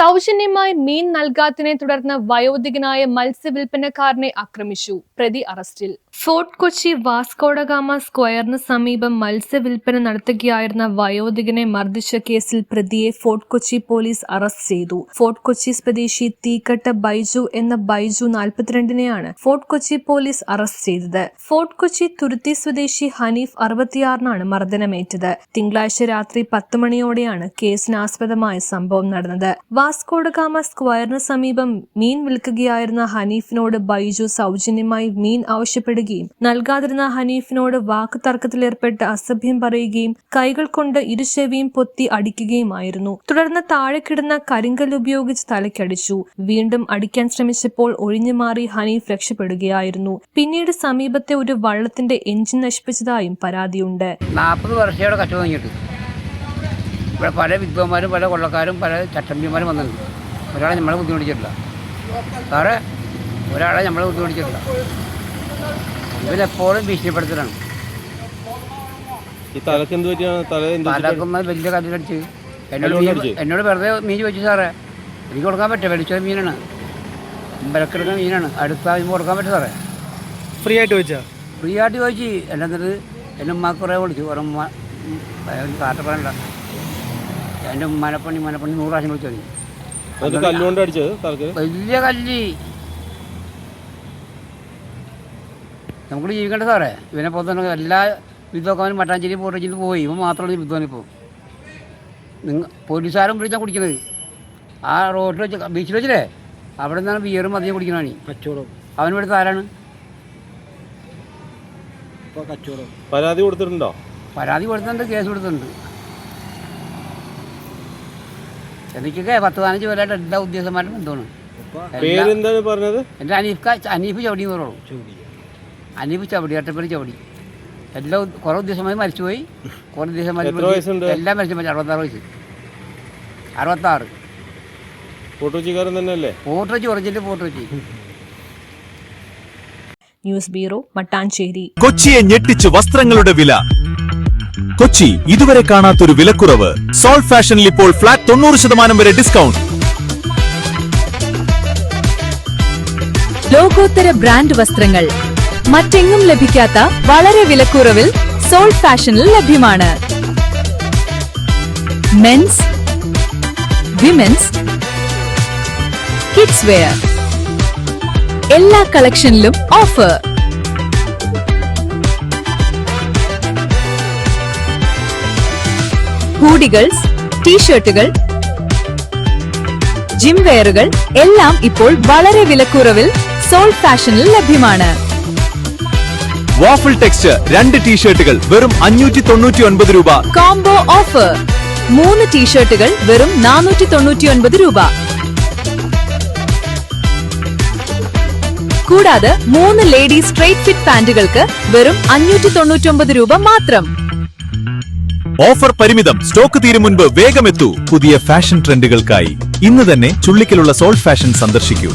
സൗജന്യമായി മീൻ നൽകാത്തതിനെ തുടർന്ന് വയോധികനായ മത്സ്യവില്പനക്കാരനെ ആക്രമിച്ചു. പ്രതി അറസ്റ്റിൽ. ഫോർട്ട് കൊച്ചി വാസ്കോഡഗാമ സ്ക്വയറിന് സമീപം മത്സ്യവില്പന നടത്തുകയായിരുന്ന വയോധികനെ മർദ്ദിച്ച കേസിൽ പ്രതിയെ ഫോർട്ട് കൊച്ചി പോലീസ് അറസ്റ്റ് ചെയ്തു. ഫോർട്ട് കൊച്ചി സ്വദേശി തീക്കട്ട ബൈജു എന്ന ബൈജു 42-നെയാണ് ഫോർട്ട് കൊച്ചി പോലീസ് അറസ്റ്റ് ചെയ്തത്. ഫോർട്ട് കൊച്ചി തുരുത്തി സ്വദേശി ഹനീഫ് 66-നാണ് മർദ്ദനമേറ്റത്. തിങ്കളാഴ്ച രാത്രി 10 മണിയോടെയാണ് കേസിനാസ്പദമായ സംഭവം നടന്നത്. വാസ്കോഡഗാമ സ്ക്വയറിന് സമീപം മീൻ വിൽക്കുകയായിരുന്ന ഹനീഫിനോട് ബൈജു സൗജന്യമായി മീൻ ആവശ്യപ്പെടുകയും നൽകാതിരുന്ന ഹനീഫിനോട് വാക്ക് തർക്കത്തിലേർപ്പെട്ട് അസഭ്യം പറയുകയും കൈകൾ കൊണ്ട് ഇരുചെവിയും പൊത്തി അടിക്കുകയുമായിരുന്നു. തുടർന്ന് താഴെ കിടന്ന കരിങ്കല്ല് ഉപയോഗിച്ച് തലയ്ക്കടിച്ചു. വീണ്ടും അടിക്കാൻ ശ്രമിച്ചപ്പോൾ ഒഴിഞ്ഞുമാറി ഹനീഫ് രക്ഷപ്പെടുകയായിരുന്നു. പിന്നീട് സമീപത്തെ ഒരു വള്ളത്തിന്റെ എഞ്ചിൻ നശിപ്പിച്ചതായും പരാതിയുണ്ട്. 40 വർഷയോടെ കച്ചവടം കഴിഞ്ഞിട്ട് ഇവിടെ പല വിദ്വാന്മാരും പല കൊള്ളക്കാരും പല ചട്ടമ്പിമാരും വന്നിട്ടുണ്ട്. ഒരാളെ നമ്മളെ ബുദ്ധിമുട്ടിച്ചിട്ടില്ല സാറേ, ഒരാളെ നമ്മളെ ബുദ്ധിമുട്ടിച്ചിട്ടില്ല. ഇവരെപ്പോഴും ഭീഷണിപ്പെടുത്തലാണ്. തലക്കുമ്പോൾ വലിയ കല്ലിലടിച്ച് എന്നോട് വെറുതെ മീൻ ചോദിച്ചു. സാറേ എനിക്ക് കൊടുക്കാൻ പറ്റും, വെളിച്ച മീനാണ്, വിലക്കെടുക്കുന്ന മീനാണ്, അടുത്ത കൊടുക്കാൻ പറ്റും സാറേ. ഫ്രീ ആയിട്ട് ചോദിച്ചു. എന്നിട്ട് എൻ്റെ ഉമ്മ കുറേ വിളിച്ചു. കുറേ ഉമ്മ കാട്ട പറയണ്ട, എൻ്റെ മനപ്പണി 100 പ്രാവശ്യം വിളിച്ചു. വലിയ കല്ല് നമുക്ക് ജീവിക്കേണ്ട സാറേ. ഇവനെ പോലെ തന്നെ എല്ലാ വിദ്വാനും മട്ടാഞ്ചേരി പോയിട്ട് പോയി. ഇവൻ മാത്രമാണ് വിദ്വാൻ. ഇപ്പോൾ പോലീസുകാരും വിളിച്ചാൽ കുടിക്കുന്നത് ആ റോഡിൽ വെച്ച് ബീച്ചിൽ വെച്ചില്ലേ, അവിടെ നിന്നാണ് ബിയറും അധികം കുടിക്കണതാണ്. കച്ചവടം അവന് ഇവിടുത്തെ ആരാണ്? കച്ചവടം പരാതി കൊടുത്തിട്ടുണ്ടോ? പരാതി കൊടുത്തിട്ടുണ്ട്, കേസ് കൊടുത്തിട്ടുണ്ട്. എനിക്കൊക്കെ 10-15 പേരായിട്ട് എല്ലാ ഉദ്യോഗസ്ഥന്മാരും ബന്ധമാണ്. എൻ്റെ അനീഫ് ചവിടി എന്ന് പറയുള്ളൂ. അനീഫ് ചവിടി, അട്ടപ്പേര് ചവിടി. എല്ലാ കുറേ ഉദ്യോഗസ്ഥന്മാർ മരിച്ചുപോയി. കുറേ ഉദ്യോഗസ്ഥന്മാർ എല്ലാം മരിച്ചു. 66 വയസ്സ്. 66. ഫോട്ടോ വെച്ച് ഒറിജിനൽ ഫോട്ടോ വെച്ച്. News bureau, Mattancherry. കൊച്ചിയെ ഞെട്ടിച്ച് വസ്ത്രങ്ങളുടെ വില. കൊച്ചി ഇതുവരെ കാണാത്തൊരു വിലക്കുറവ്. സോൾട്ട് ഫാഷനിൽ ഇപ്പോൾ ഫ്ലാറ്റ് 90% വരെ ഡിസ്കൗണ്ട്. ലോകോത്തര ബ്രാൻഡ് വസ്ത്രങ്ങൾ മറ്റെങ്ങും ലഭിക്കാത്ത വളരെ വിലക്കുറവിൽ സോൾട്ട് ഫാഷനിൽ ലഭ്യമാണ്. മെൻസ്, വിമൻസ്, കിഡ്സ് വെയർ എല്ലാ കളക്ഷനിലും ഓഫർ. ഹൂഡികൾസ്, ടീഷർട്ടുകൾ, ജിം വെയറുകൾ എല്ലാം ഇപ്പോൾ വളരെ വിലക്കുറവിൽ സോൾട്ട് ഫാഷനിൽ ലഭ്യമാണ്. വാഫിൾ ടെക്സ്ചർ 2 ടീഷർട്ടുകൾ വെറും 599 രൂപ. കോംബോ ഓഫർ 3 ടീഷർട്ടുകൾ വെറും 499 രൂപ. കൂടാതെ 3 ലേഡീസ് സ്ട്രെയിറ്റ് ഫിറ്റ് പാന്റുകൾക്ക് വെറും 599 രൂപ മാത്രം. ഓഫർ പരിമിതം. സ്റ്റോക്ക് തീരും മുൻപ് വേഗമെത്തൂ. പുതിയ ഫാഷൻ ട്രെൻഡുകൾക്കായി ഇന്ന് തന്നെ ചുള്ളിക്കലുള്ള സോൾട്ട് ഫാഷൻ സന്ദർശിക്കൂ.